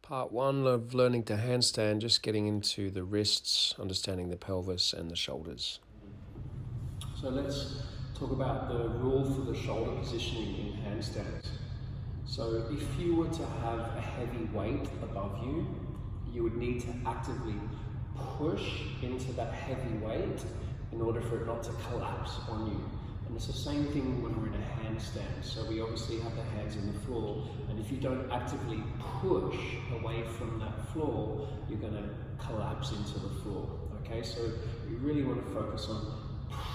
Part one of learning to handstand, just getting into the wrists, understanding the pelvis and the shoulders. So let's talk about the rule for the shoulder positioning in handstands. So if you were to have a heavy weight above you, you would need to actively push into that heavy weight in order for it not to collapse on you. And it's the same thing when we're in a handstand. So we obviously have the hands on the floor, and if you don't actively push away from that floor, you're going to collapse into the floor. Okay, so you really want to focus on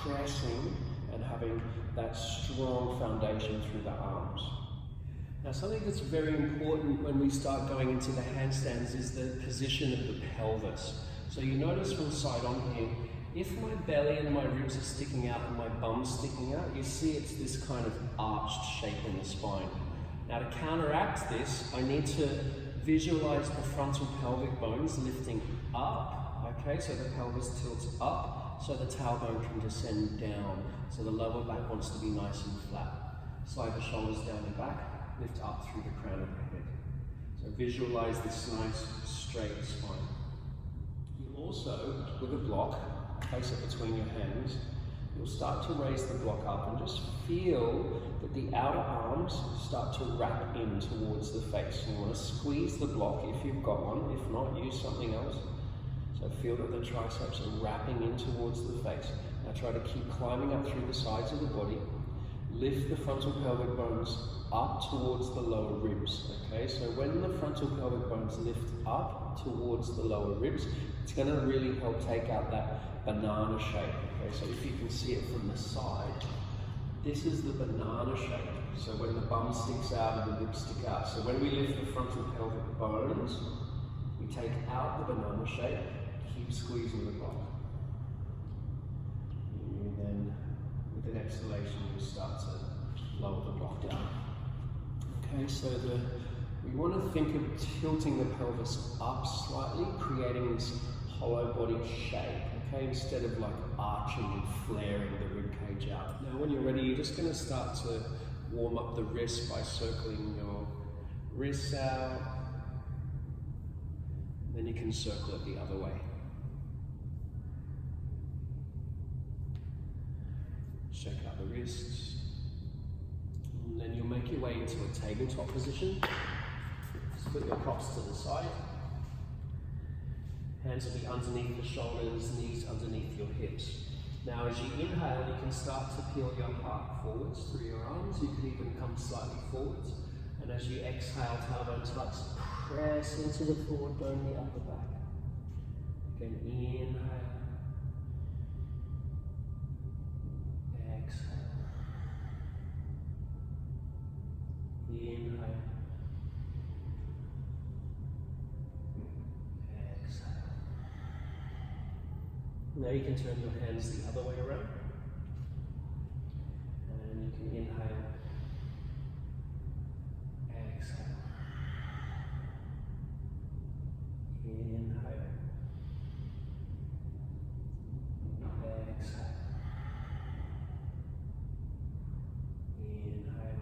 pressing and having that strong foundation through the arms. Now, something that's very important when we start going into the handstands is the position of the pelvis. So you notice from side on here, if my belly and my ribs are sticking out and my bum's sticking out, you see it's this kind of arched shape in the spine. Now, to counteract this, I need to visualize the frontal pelvic bones lifting up, okay, so the pelvis tilts up, so the tailbone can descend down, so the lower back wants to be nice and flat. Slide the shoulders down the back, lift up through the crown of the head. So visualize this nice straight spine. You also, with a block, place it between your hands, you'll start to raise the block up and just feel that the outer arms start to wrap in towards the face. You want to squeeze the block if you've got one, if not, use something else. So feel that the triceps are wrapping in towards the face. Now try to keep climbing up through the sides of the body. Lift the frontal pelvic bones up towards the lower ribs, okay? So when the frontal pelvic bones lift up towards the lower ribs, it's going to really help take out that banana shape, okay? So if you can see it from the side, this is the banana shape. So when the bum sticks out and the ribs stick out. So when we lift the frontal pelvic bones, we take out the banana shape, keep squeezing the block. And then with an exhalation, you start to lower the block down. Okay, so we want to think of tilting the pelvis up slightly, creating this hollow body shape, okay, instead of like arching and flaring the rib cage out. Now, when you're ready, you're just going to start to warm up the wrists by circling your wrists out. Then you can circle it the other way. Shake out the wrists. And then you'll make your way into a tabletop position. Just put your props to the side. Hands will be underneath the shoulders, knees underneath your hips. Now as you inhale, you can start to peel your heart forwards through your arms. You can even come slightly forwards. And as you exhale, tailbone tucks, press into the forward bone, the upper back. Again, inhale. Exhale. Inhale. Exhale. Now you can turn your hands the other way around. And you can inhale. Exhale. Inhale. Exhale. Inhale.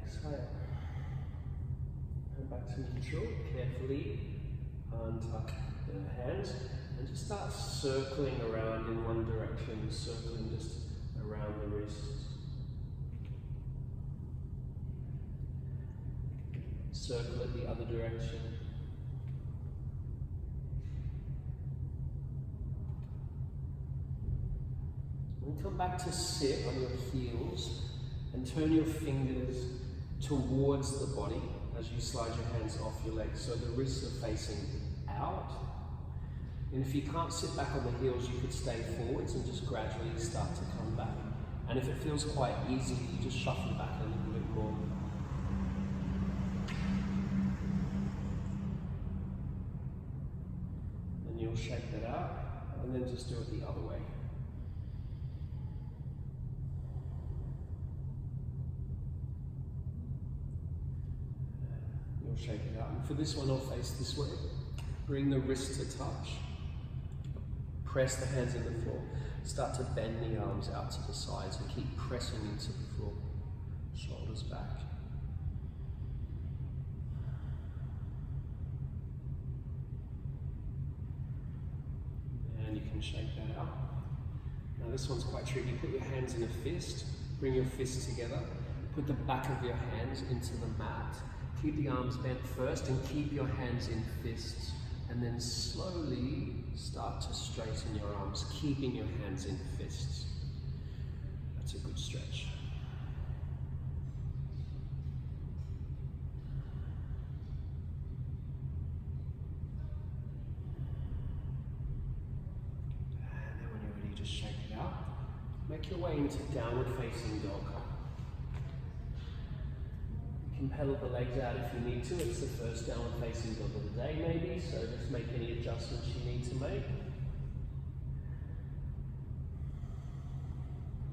Exhale. Come back to neutral. Carefully untuck the hands and just start circling around in one direction, circling just around the wrists. Circle it the other direction. And come back to sit on your heels and turn your fingers towards the body as you slide your hands off your legs, so the wrists are facing out. And if you can't sit back on the heels, you could stay forwards and just gradually start to come back. And if it feels quite easy, you just shuffle back a little bit more. And you'll shake that out, and then just do it the other way. Shake it out. And for this one, I'll face this way. Bring the wrist to touch. Press the hands in the floor. Start to bend the arms out to the sides and keep pressing into the floor. Shoulders back. shake that out. Now this one's quite tricky. Put your hands in a fist, bring your fists together, put the back of your hands into the mat. Keep the arms bent first and keep your hands in fists. And then slowly start to straighten your arms, keeping your hands in fists. That's a good stretch. And then when you're ready, just shake it out. Make your way into downward facing dog. You can pedal the legs out if you need to. It's the first downward facing dog of the day maybe, so just make any adjustments you need to make.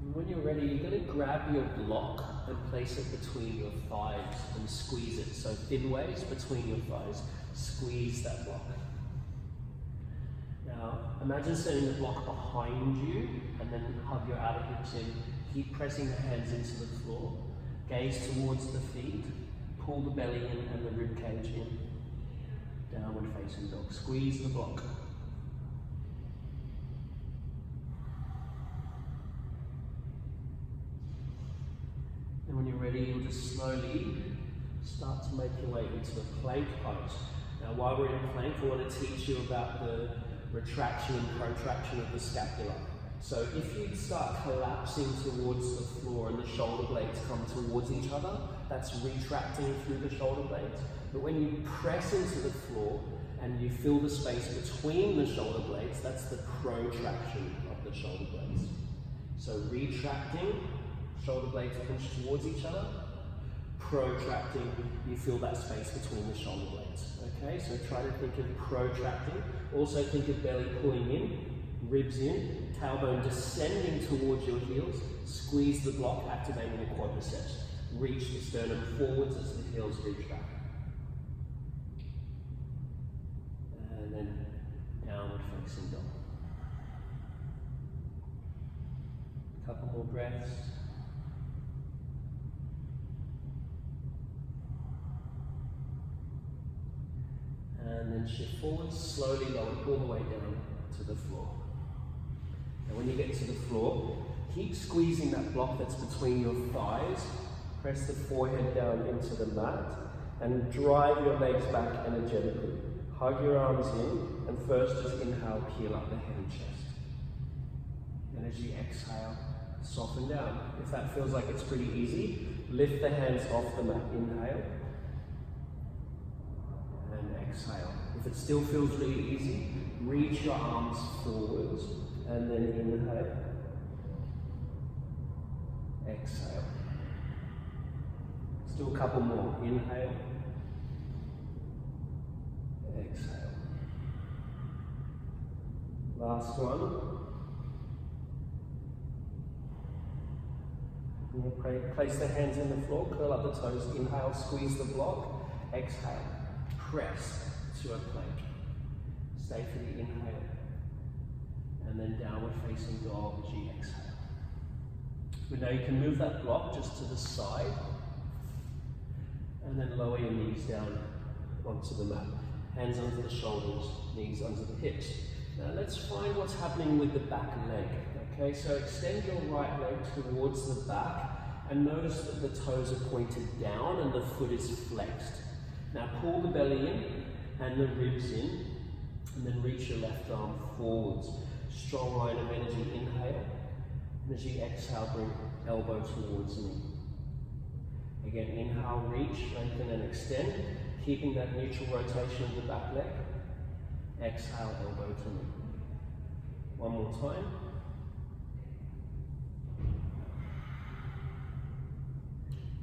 And when you're ready, you're going to grab your block and place it between your thighs and squeeze it. So thin waves between your thighs, squeeze that block. Now imagine setting the block behind you and then hug your outer hips in. Keep pressing the hands into the floor. Gaze towards the feet, pull the belly in and the rib cage in. Downward facing dog. Squeeze the block. And when you're ready, you'll just slowly start to make your way into the plank pose. Now while we're in plank, I want to teach you about the retraction and protraction of the scapula. So if you start collapsing towards the floor and the shoulder blades come towards each other, that's retracting through the shoulder blades. But when you press into the floor and you fill the space between the shoulder blades, that's the protraction of the shoulder blades. So retracting, shoulder blades push towards each other. Protracting, you fill that space between the shoulder blades. Okay, so try to think of protracting. Also think of belly pulling in, ribs in, tailbone descending towards your heels, squeeze the block, activating the quadriceps. Reach the sternum forwards as the heels retract. And then downward facing dog. A couple more breaths. And then shift forwards, slowly lower all the way down to the floor. And when you get to the floor, keep squeezing that block that's between your thighs. Press the forehead down into the mat and drive your legs back energetically. Hug your arms in and first just inhale, peel up the head and chest. And as you exhale, soften down. If that feels like it's pretty easy, lift the hands off the mat. Inhale and exhale. If it still feels really easy, reach your arms forwards and then inhale, exhale. Let's do a couple more. Inhale, exhale. Last one. Place the hands in the floor, curl up the toes, inhale, squeeze the block, exhale, press to a plank. Stay for the inhale, and then downward facing dog as you exhale. But now you can move that block just to the side, and then lower your knees down onto the mat. Hands under the shoulders, knees under the hips. Now let's find what's happening with the back leg. Okay, so extend your right leg towards the back and notice that the toes are pointed down and the foot is flexed. Now pull the belly in and the ribs in, and then reach your left arm forwards. Strong line of energy, inhale. And as you exhale, bring elbow towards knee. Again, inhale, reach, lengthen and extend, keeping that neutral rotation of the back leg. Exhale, elbow to knee. One more time.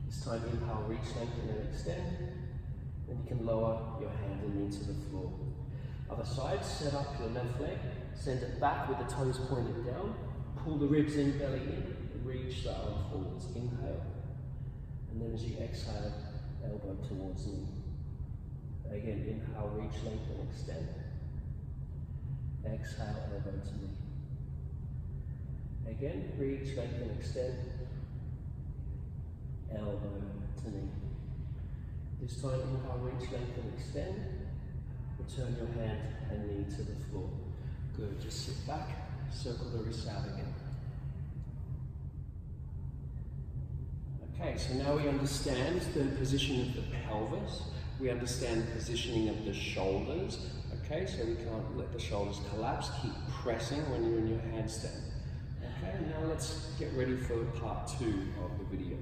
This time, inhale, reach, lengthen and extend. Then you can lower your hand and knee to the floor. Other side, set up your left leg, send it back with the toes pointed down, pull the ribs in, belly in, reach the arm forwards, inhale. And then as you exhale, elbow towards knee. Again, inhale, reach, lengthen, extend. Exhale, elbow to knee. Again, reach, lengthen, extend. Elbow to knee. This time, inhale, reach, lengthen, extend. Return your hand and knee to the floor. Good, just sit back, circle the wrists out again. Okay, so now we understand the position of the pelvis. We understand positioning of the shoulders. Okay, so we can't let the shoulders collapse. Keep pressing when you're in your handstand. Okay, now let's get ready for part 2 of the video.